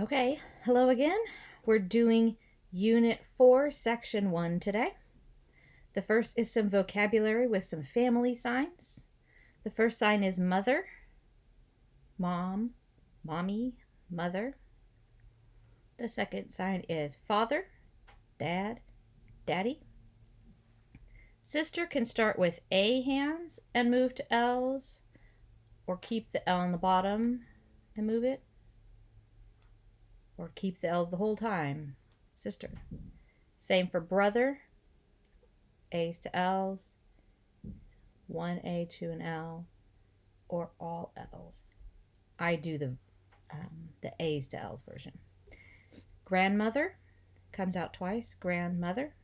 Okay, hello again. We're doing Unit 4, Section 1 today. The first is some vocabulary with some family signs. The first sign is mother, mom, mommy, mother. The second sign is father, dad, daddy. Sister can start with A hands and move to L's, or keep the L on the bottom and move it, or keep the L's the whole time. Sister. Same for brother. A's to L's. 1A to an L. Or all L's. I do the A's to L's version. Grandmother comes out twice. Grandmother.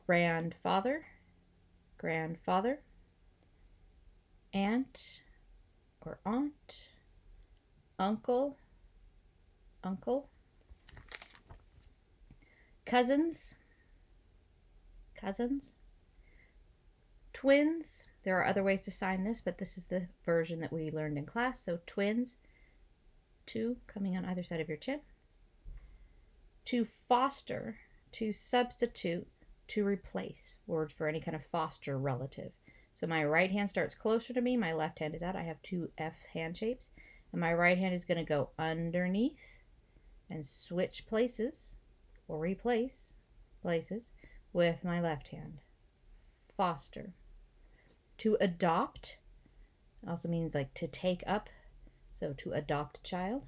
Grandfather. Grandfather. Aunt or aunt. Uncle. Uncle. Cousins. Cousins. Twins. There are other ways to sign this, but this is the version that we learned in class. So twins, 2 coming on either side of your chin. To foster, to substitute, to replace. Words for any kind of foster relative. So my right hand starts closer to me. My left hand is out. I have 2 F hand shapes. And my right hand is going to go underneath and switch places or replace places with my left hand. Foster. To adopt also means like to take up. So to adopt a child.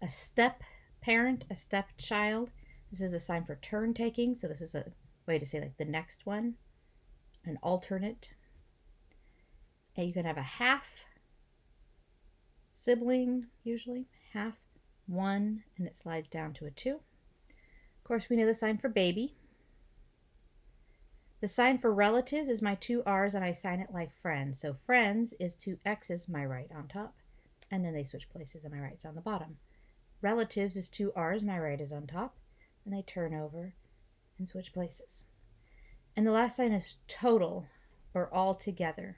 A step parent, a step child. This is a sign for turn taking. So this is a way to say like the next one. An alternate. And you can have a half sibling, usually. Half. 1, and it slides down to a 2. Of course, we know the sign for baby. The sign for relatives is my 2 R's, and I sign it like friends. So friends is 2 X's, my right on top, and then they switch places, and my right's on the bottom. Relatives is 2 R's, my right is on top, and they turn over and switch places. And the last sign is total, or all together.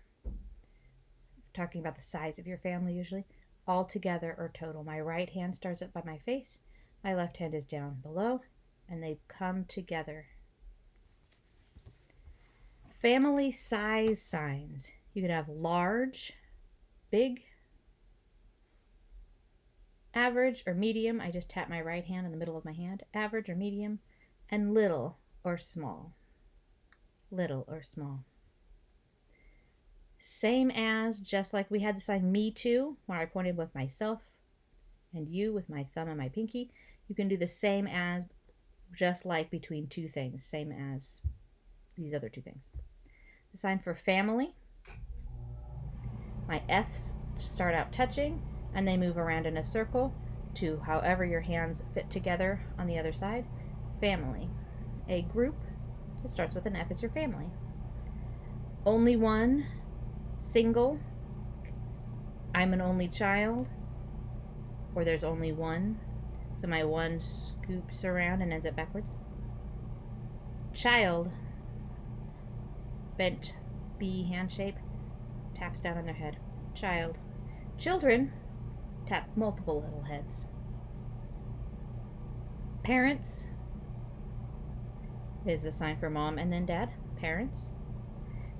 Talking about the size of your family usually. All together or total. My right hand starts up by my face. My left hand is down below, and they come together. Family size signs. You could have large, big, average or medium. I just tap my right hand in the middle of my hand. Average or medium, and little or small. Little or small. Same as, just like we had the sign me too, where I pointed with myself and you with my thumb and my pinky. You can do the same as, just like between 2 things. Same as these other 2 things. The sign for family. My F's start out touching and they move around in a circle to however your hands fit together on the other side. Family. A group that starts with an F is your family. Only one. Single, I'm an only child, or there's only one, so my 1 scoops around and ends up backwards. Child, bent B hand shape, taps down on their head. Child. Children, tap multiple little heads. Parents is the sign for mom and then dad. Parents.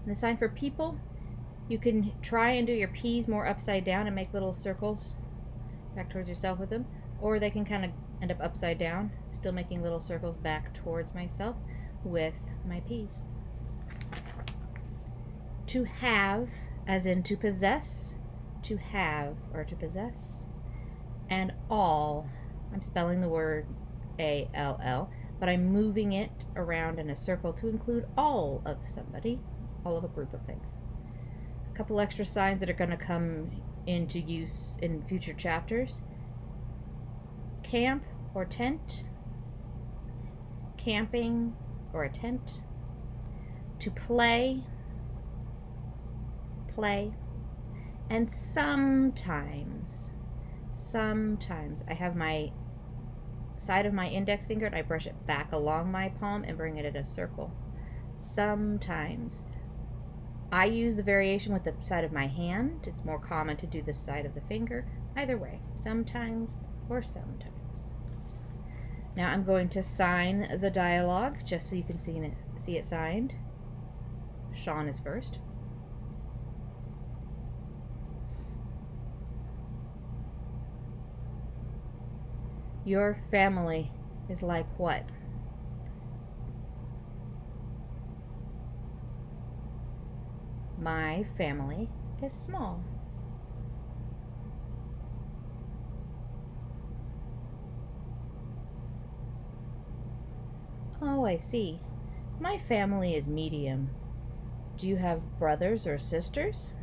And the sign for people, you can try and do your P's more upside down and make little circles back towards yourself with them. Or they can kind of end up upside down, still making little circles back towards myself with my P's. To have, as in to possess, to have or to possess. And all, I'm spelling the word A-L-L, but I'm moving it around in a circle to include all of somebody, all of a group of things. A couple extra signs that are going to come into use in future chapters. Camp or tent. Camping or a tent. To play. Play. And sometimes I have my side of my index finger and I brush it back along my palm and bring it in a circle. Sometimes I use the variation with the side of my hand. It's more common to do the side of the finger. Either way, sometimes or sometimes. Now I'm going to sign the dialogue just so you can see it signed. Sean is first. Your family is like what? My family is small. Oh, I see. My family is medium. Do you have brothers or sisters?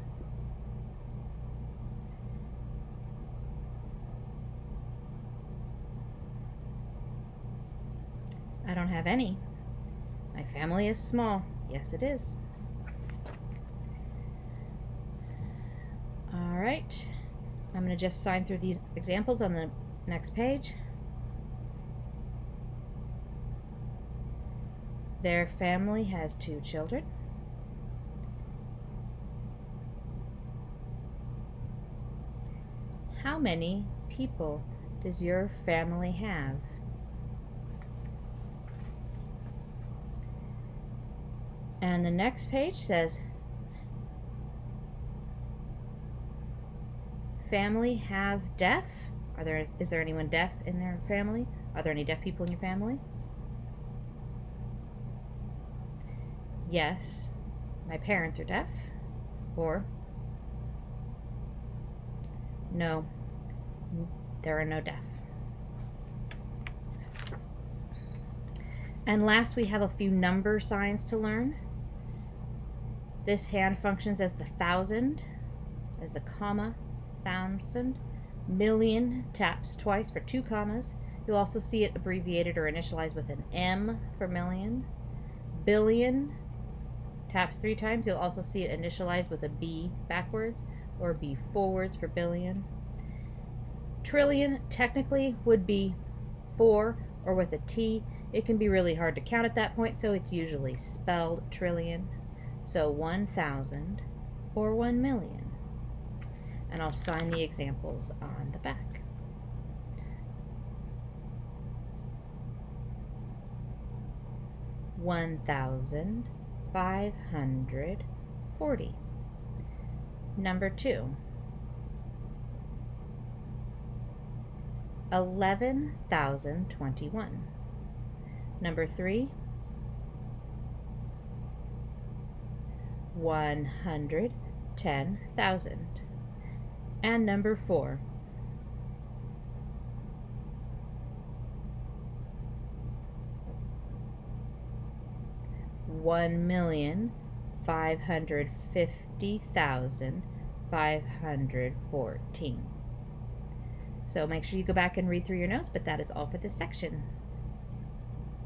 I don't have any. My family is small. Yes, it is. All right. I'm going to just sign through these examples on the next page. Their family has 2 children. How many people does your family have? And the next page says, family have deaf? Is there anyone deaf in their family? Are there any deaf people in your family? Yes, my parents are deaf. Or no, there are no deaf. And last, we have a few number signs to learn. This hand functions as the thousand, as the comma, thousand. Million taps twice for 2 commas. You'll also see it abbreviated or initialized with an M for million. Billion taps 3 times. You'll also see it initialized with a B backwards or B forwards for billion. Trillion technically would be 4 or with a T. It can be really hard to count at that point, so it's usually spelled trillion. So 1,000 or 1 million. And I'll sign the examples on the back. $1,540. Number 2. 11,021. Number 3. 110,000. And number 4. 1,550,514. So make sure you go back and read through your notes, but that is all for this section.